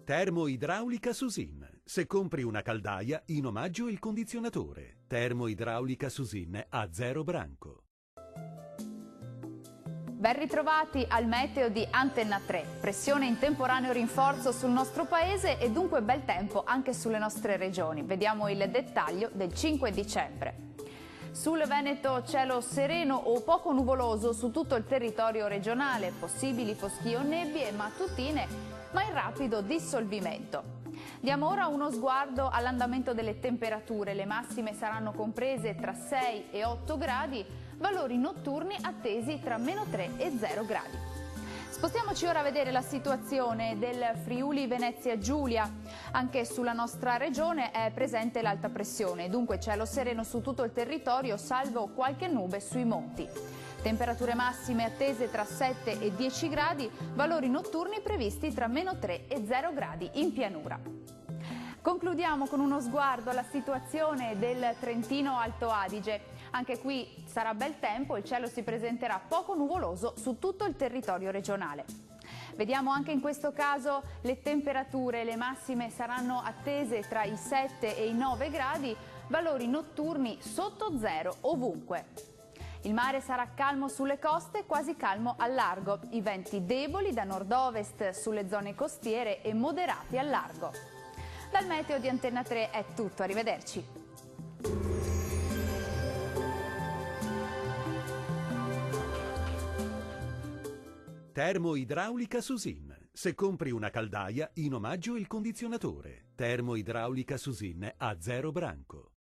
Termoidraulica Susin. Se compri una caldaia, in omaggio il condizionatore. Termoidraulica Susin a 0 branco. Ben ritrovati al meteo di Antenna 3. Pressione in temporaneo rinforzo sul nostro paese e dunque bel tempo anche sulle nostre regioni. Vediamo il dettaglio del 5 dicembre. Sul Veneto cielo sereno o poco nuvoloso su tutto il territorio regionale, possibili foschie o nebbie mattutine, ma in rapido dissolvimento. Diamo ora uno sguardo all'andamento delle temperature. Le massime saranno comprese tra 6 e 8 gradi, valori notturni attesi tra -3 e 0 gradi. Spostiamoci ora a vedere la situazione del Friuli Venezia Giulia. Anche sulla nostra regione è presente l'alta pressione, dunque cielo sereno su tutto il territorio, salvo qualche nube sui monti. Temperature massime attese tra 7 e 10 gradi, valori notturni previsti tra -3 e 0 gradi in pianura. Concludiamo con uno sguardo alla situazione del Trentino Alto Adige. Anche qui sarà bel tempo, il cielo si presenterà poco nuvoloso su tutto il territorio regionale. Vediamo anche in questo caso le temperature. Le massime saranno attese tra i 7 e i 9 gradi, valori notturni sotto zero ovunque. Il mare sarà calmo sulle coste, quasi calmo al largo. I venti deboli da nord-ovest sulle zone costiere e moderati al largo. Dal meteo di Antenna 3 è tutto, arrivederci. Termoidraulica Susin. Se compri una caldaia, in omaggio il condizionatore. Termoidraulica Susin a 0 branco.